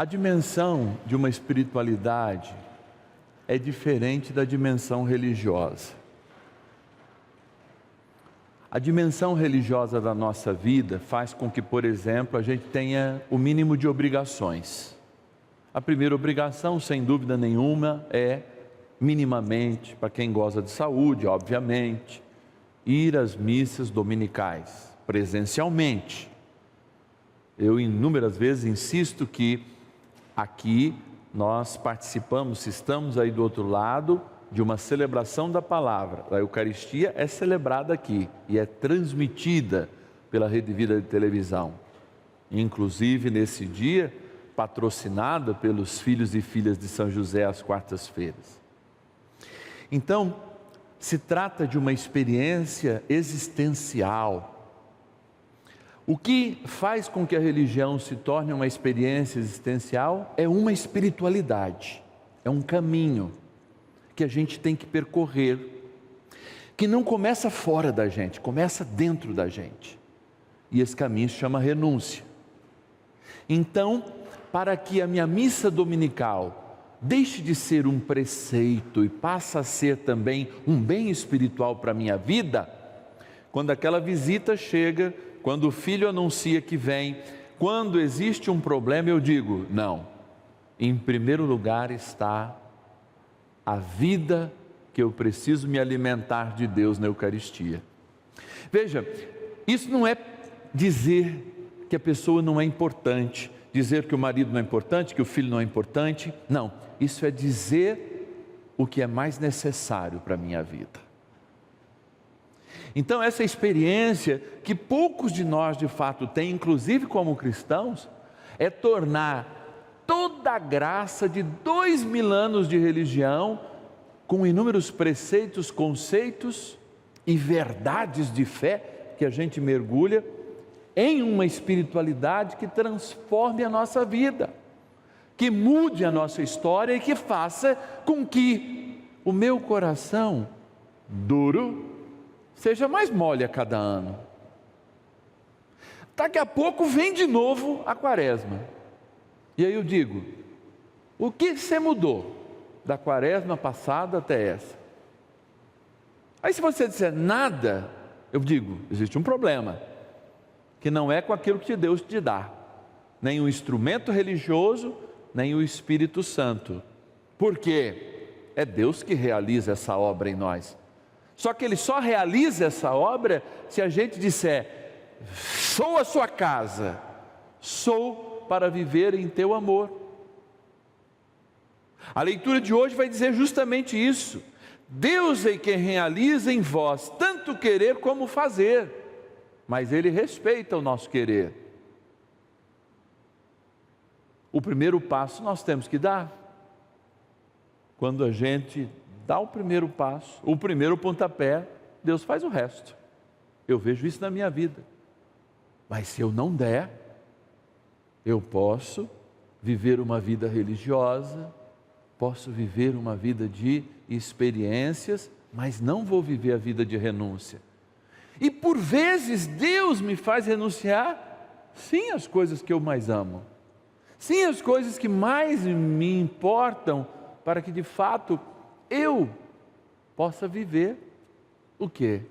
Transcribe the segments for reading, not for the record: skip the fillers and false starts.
A dimensão de uma espiritualidade é diferente da dimensão religiosa. A dimensão religiosa da nossa vida faz com que, por exemplo, a gente tenha o mínimo de obrigações. A primeira obrigação, sem dúvida nenhuma, é minimamente, para quem goza de saúde, obviamente, ir às missas dominicais, presencialmente. Eu inúmeras vezes insisto que aqui nós participamos, se estamos aí do outro lado, de uma celebração da palavra. A Eucaristia é celebrada aqui e é transmitida pela Rede Vida de televisão. Inclusive nesse dia, patrocinada pelos filhos e filhas de São José às quartas-feiras. Então, se trata de uma experiência existencial. O que faz com que a religião se torne uma experiência existencial é uma espiritualidade, é um caminho que a gente tem que percorrer, que não começa fora da gente, começa dentro da gente. E esse caminho se chama renúncia. Então, para que a minha missa dominical deixe de ser um preceito e passe a ser também um bem espiritual para a minha vida, quando aquela visita chega, quando o filho anuncia que vem, quando existe um problema, eu digo, não, em primeiro lugar está a vida que eu preciso me alimentar de Deus na Eucaristia. Veja, isso não é dizer que a pessoa não é importante, dizer que o marido não é importante, que o filho não é importante, não, isso é dizer o que é mais necessário para a minha vida. Então essa experiência que poucos de nós de fato têm, inclusive como cristãos, é tornar toda a graça de 2000 anos de religião, com inúmeros preceitos, conceitos e verdades de fé que a gente mergulha em uma espiritualidade que transforme a nossa vida, que mude a nossa história e que faça com que o meu coração duro seja mais mole a cada ano. Daqui a pouco vem de novo a quaresma. E aí eu digo, o que você mudou da quaresma passada até essa? Aí se você disser nada, eu digo, existe um problema, que não é com aquilo que Deus te dá, nem o instrumento religioso, nem o Espírito Santo, porque é Deus que realiza essa obra em nós. Só que Ele só realiza essa obra se a gente disser, sou a sua casa, sou para viver em teu amor. A leitura de hoje vai dizer justamente isso. Deus é quem realiza em vós tanto querer como fazer, mas Ele respeita o nosso querer. O primeiro passo nós temos que dar. Quando a gente dá o primeiro passo, o primeiro pontapé, Deus faz o resto. Eu vejo isso na minha vida. Mas se eu não der, eu posso viver uma vida religiosa, posso viver uma vida de experiências, mas não vou viver a vida de renúncia. E por vezes Deus me faz renunciar, sim, às coisas que eu mais amo, sim, às coisas que mais me importam, para que de fato eu possa viver o quê?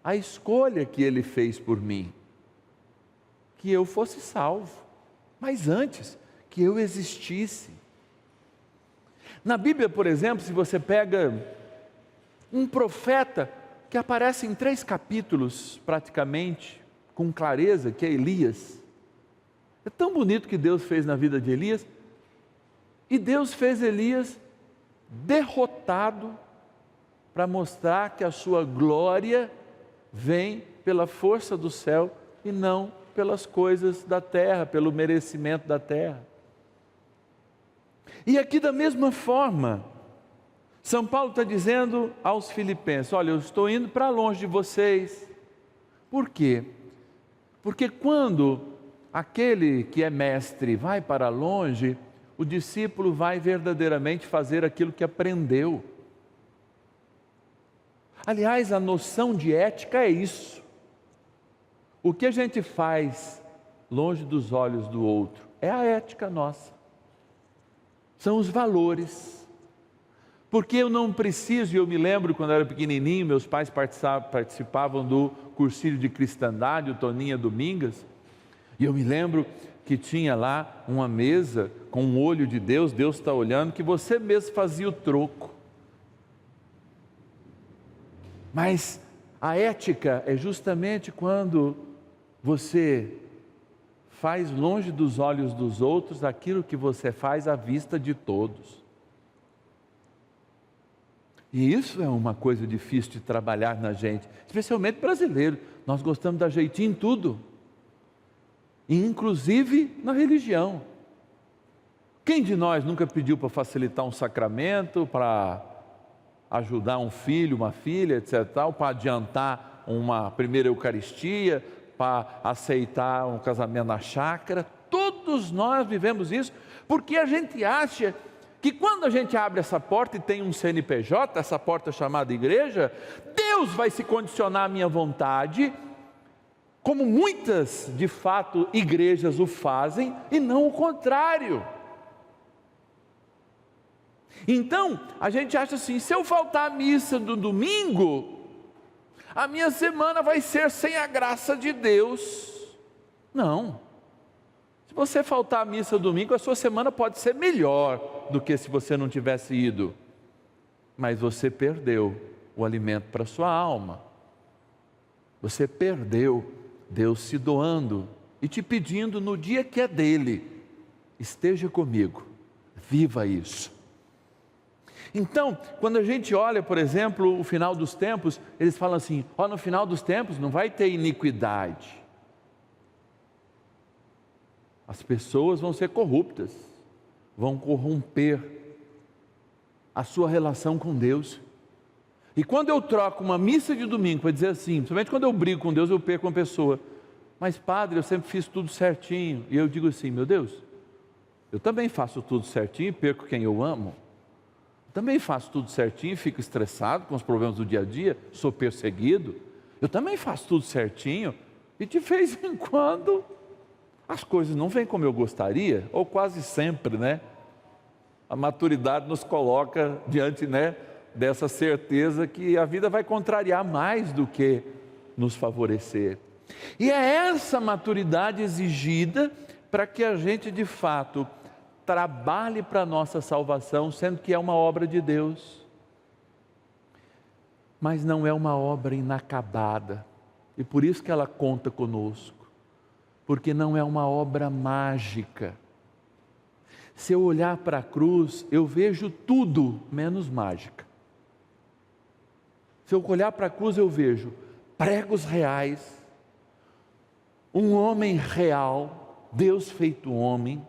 A escolha que Ele fez por mim, que eu fosse salvo. Mas antes que eu existisse. Na Bíblia, por exemplo, se você pega um profeta que aparece em 3 capítulos praticamente, com clareza, que é Elias. É tão bonito que Deus fez na vida de Elias, e Deus fez Elias derrotado para mostrar que a sua glória vem pela força do céu e não pelas coisas da terra, pelo merecimento da terra. E aqui da mesma forma, São Paulo está dizendo aos filipenses, olha, eu estou indo para longe de vocês. Por quê? Porque quando aquele que é mestre vai para longe, o discípulo vai verdadeiramente fazer aquilo que aprendeu. Aliás, a noção de ética é isso. O que a gente faz longe dos olhos do outro é a ética nossa, são os valores. Porque eu não preciso, e eu me lembro quando eu era pequenininho, meus pais participavam do cursilho de cristandade, o Toninha Domingas, e eu me lembro que tinha lá uma mesa com um olho de Deus, Deus está olhando, que você mesmo fazia o troco. Mas a ética é justamente quando você faz longe dos olhos dos outros aquilo que você faz à vista de todos. E isso é uma coisa difícil de trabalhar na gente, especialmente brasileiro. Nós gostamos de dar jeitinho em tudo, inclusive na religião. Quem de nós nunca pediu para facilitar um sacramento, para ajudar um filho, uma filha, etc., para adiantar uma primeira Eucaristia, para aceitar um casamento na chácara? Todos nós vivemos isso, porque a gente acha que quando a gente abre essa porta e tem um CNPJ, essa porta chamada igreja, Deus vai se condicionar à minha vontade, como muitas, de fato, igrejas o fazem, e não o contrário. Então, a gente acha assim, se eu faltar à missa do domingo, a minha semana vai ser sem a graça de Deus. Não. Se você faltar à missa domingo, a sua semana pode ser melhor do que se você não tivesse ido. Mas você perdeu o alimento para a sua alma. Você perdeu Deus se doando e te pedindo no dia que é dele: esteja comigo, viva isso. Então, quando a gente olha, por exemplo, o final dos tempos, eles falam assim: ó, no final dos tempos não vai ter iniquidade. As pessoas vão ser corruptas, vão corromper a sua relação com Deus. E quando eu troco uma missa de domingo para dizer assim, principalmente quando eu brigo com Deus, eu perco uma pessoa. Mas padre, eu sempre fiz tudo certinho. E eu digo assim: meu Deus, eu também faço tudo certinho e perco quem eu amo. Também faço tudo certinho, fico estressado com os problemas do dia a dia, sou perseguido. Eu também faço tudo certinho e de vez em quando as coisas não vêm como eu gostaria, ou quase sempre, né? A maturidade nos coloca diante, né, dessa certeza que a vida vai contrariar mais do que nos favorecer. E é essa maturidade exigida para que a gente de fato trabalhe para a nossa salvação, sendo que é uma obra de Deus, mas não é uma obra inacabada, e por isso que ela conta conosco, porque não é uma obra mágica. Se eu olhar para a cruz, eu vejo tudo menos mágica. Se eu olhar para a cruz, eu vejo pregos reais, um homem real, Deus feito homem.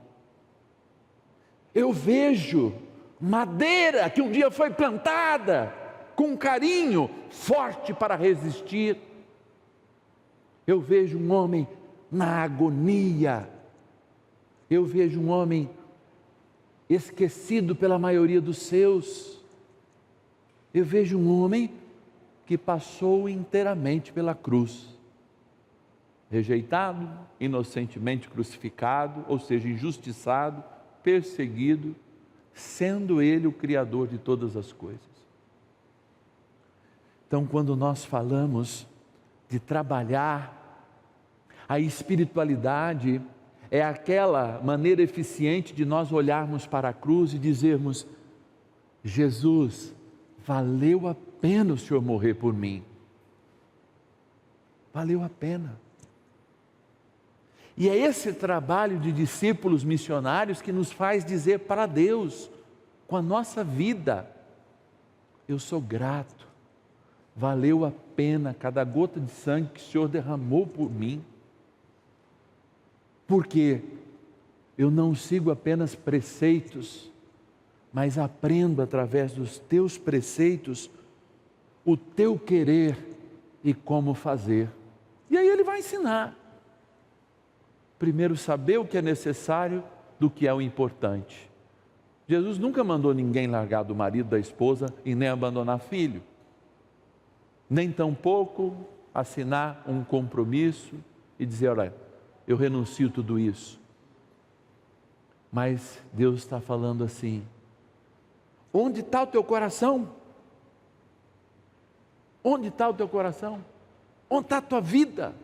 Eu vejo madeira que um dia foi plantada com carinho forte para resistir. Eu vejo um homem na agonia. Eu vejo um homem esquecido pela maioria dos seus. Eu vejo um homem que passou inteiramente pela cruz, rejeitado, inocentemente crucificado, ou seja, injustiçado, perseguido, sendo Ele o Criador de todas as coisas. Então, quando nós falamos de trabalhar a espiritualidade, é aquela maneira eficiente de nós olharmos para a cruz e dizermos: Jesus, valeu a pena o Senhor morrer por mim. Valeu a pena. E é esse trabalho de discípulos missionários que nos faz dizer para Deus, com a nossa vida: eu sou grato, valeu a pena cada gota de sangue que o Senhor derramou por mim, porque eu não sigo apenas preceitos, mas aprendo através dos teus preceitos o teu querer e como fazer. E aí ele vai ensinar. Primeiro, saber o que é necessário do que é o importante. Jesus nunca mandou ninguém largar do marido, da esposa e nem abandonar filho, nem tampouco assinar um compromisso e dizer: olha, eu renuncio tudo isso. Mas Deus está falando assim: onde está o teu coração? Onde está o teu coração? Onde está a tua vida?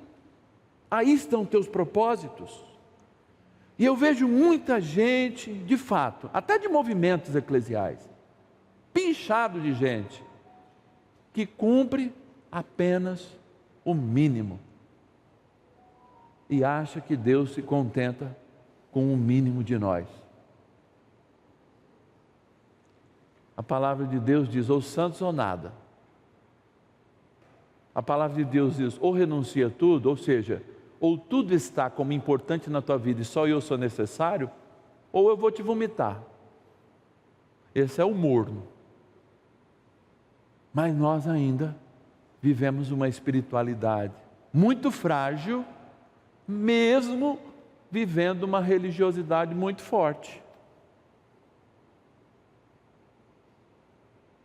Aí estão teus propósitos. E eu vejo muita gente, de fato, até de movimentos eclesiais, pinchado de gente, que cumpre apenas o mínimo. E acha que Deus se contenta com o mínimo de nós. A palavra de Deus diz: ou santos ou nada. A palavra de Deus diz: ou renuncia a tudo, ou seja, ou tudo está como importante na tua vida e só eu sou necessário, ou eu vou te vomitar. Esse é o morno. Mas nós ainda vivemos uma espiritualidade muito frágil, mesmo vivendo uma religiosidade muito forte.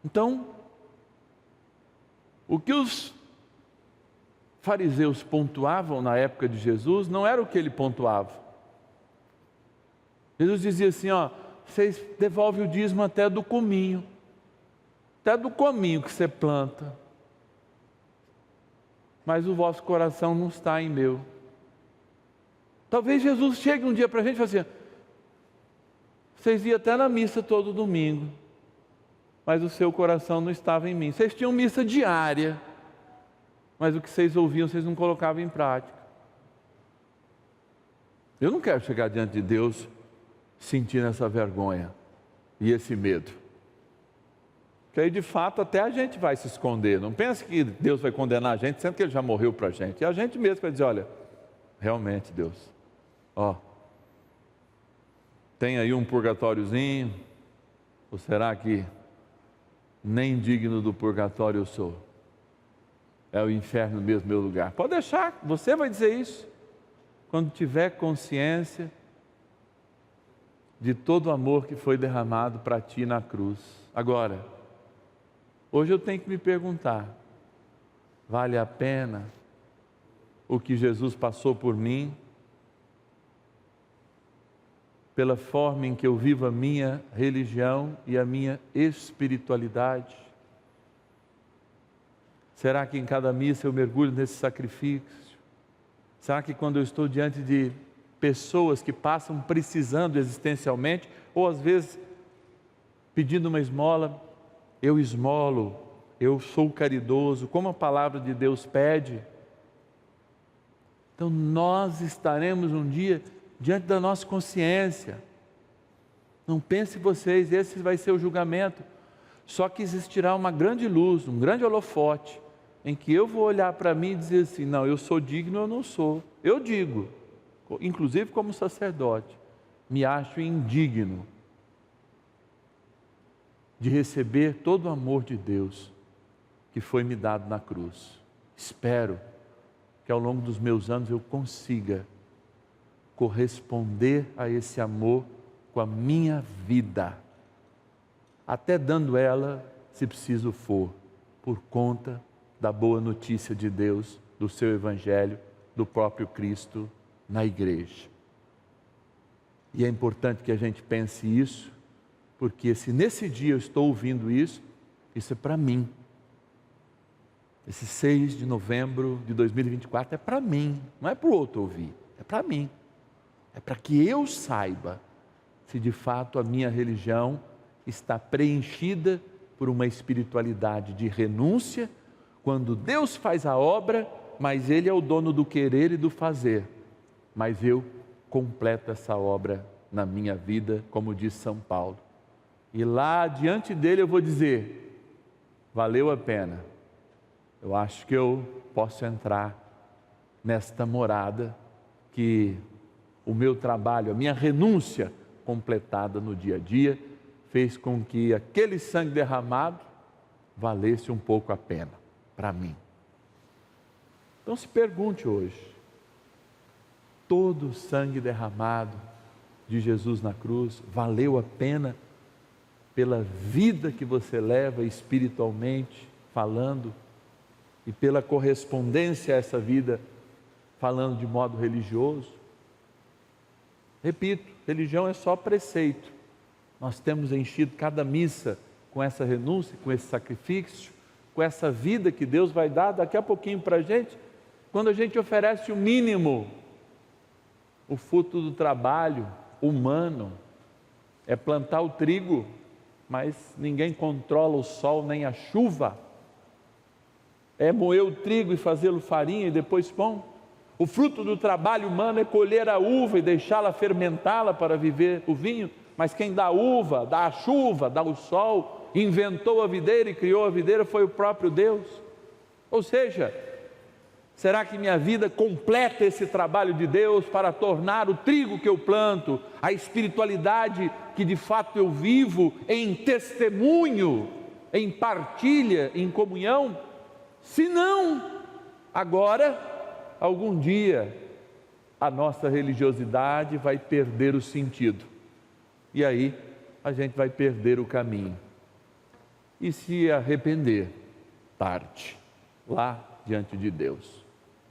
Então, o que os fariseus pontuavam na época de Jesus não era o que ele pontuava. Jesus dizia assim: ó, vocês devolvem o dízimo até do cominho, até do cominho que você planta, mas o vosso coração não está em meu. Talvez Jesus chegue um dia para a gente e fale assim: vocês iam até na missa todo domingo, mas o seu coração não estava em mim. Vocês tinham missa diária, mas o que vocês ouviam, vocês não colocavam em prática. Eu não quero chegar diante de Deus sentindo essa vergonha e esse medo. Porque aí, de fato, até a gente vai se esconder. Não pense que Deus vai condenar a gente, sendo que Ele já morreu para a gente. E a gente mesmo vai dizer: olha, realmente, Deus, ó, tem aí um purgatóriozinho, ou será que nem digno do purgatório eu sou? É o inferno mesmo meu lugar. Pode deixar, você vai dizer isso quando tiver consciência de todo o amor que foi derramado para ti na cruz. Agora, hoje eu tenho que me perguntar: vale a pena o que Jesus passou por mim, pela forma em que eu vivo a minha religião e a minha espiritualidade? Será que em cada missa eu mergulho nesse sacrifício? Será que quando eu estou diante de pessoas que passam precisando existencialmente, ou às vezes pedindo uma esmola, eu esmolo, eu sou caridoso, como a palavra de Deus pede? Então nós estaremos um dia diante da nossa consciência. Não pense vocês, esse vai ser o julgamento. Só que existirá uma grande luz, um grande holofote, em que eu vou olhar para mim e dizer assim: não, eu sou digno, eu não sou. Eu digo, inclusive como sacerdote, me acho indigno de receber todo o amor de Deus que foi me dado na cruz. Espero que ao longo dos meus anos eu consiga corresponder a esse amor com a minha vida, até dando ela, se preciso for, por conta da boa notícia de Deus, do seu Evangelho, do próprio Cristo na igreja. E é importante que a gente pense isso, porque se nesse dia eu estou ouvindo isso, isso é para mim. Esse 6 de novembro de 2024 é para mim, não é para o outro ouvir, é para mim. É para que eu saiba se de fato a minha religião está preenchida por uma espiritualidade de renúncia, quando Deus faz a obra, mas Ele é o dono do querer e do fazer, mas eu completo essa obra na minha vida, como diz São Paulo. E lá diante dele eu vou dizer: valeu a pena. Eu acho que eu posso entrar nesta morada que o meu trabalho, a minha renúncia completada no dia a dia, fez com que aquele sangue derramado valesse um pouco a pena para mim. Então se pergunte hoje: todo o sangue derramado de Jesus na cruz valeu a pena pela vida que você leva espiritualmente falando e pela correspondência a essa vida falando de modo religioso? Repito, religião é só preceito. Nós temos enchido cada missa com essa renúncia, com esse sacrifício, com essa vida que Deus vai dar daqui a pouquinho para a gente, quando a gente oferece o mínimo, o fruto do trabalho humano, é plantar o trigo, mas ninguém controla o sol nem a chuva, é moer o trigo e fazê-lo farinha e depois pão. O fruto do trabalho humano é colher a uva e deixá-la fermentá-la para viver o vinho, mas quem dá a uva, dá a chuva, dá o sol, inventou a videira e criou a videira foi o próprio Deus. Ou seja, será que minha vida completa esse trabalho de Deus para tornar o trigo que eu planto, a espiritualidade que de fato eu vivo em testemunho, em partilha, em comunhão? Se não, agora, algum dia, a nossa religiosidade vai perder o sentido. E aí, a gente vai perder o caminho. E se arrepender, tarde, lá diante de Deus,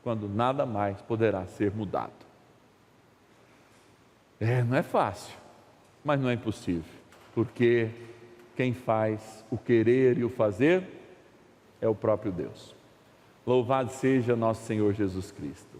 quando nada mais poderá ser mudado. Não é fácil, mas não é impossível, porque quem faz o querer e o fazer é o próprio Deus. Louvado seja nosso Senhor Jesus Cristo.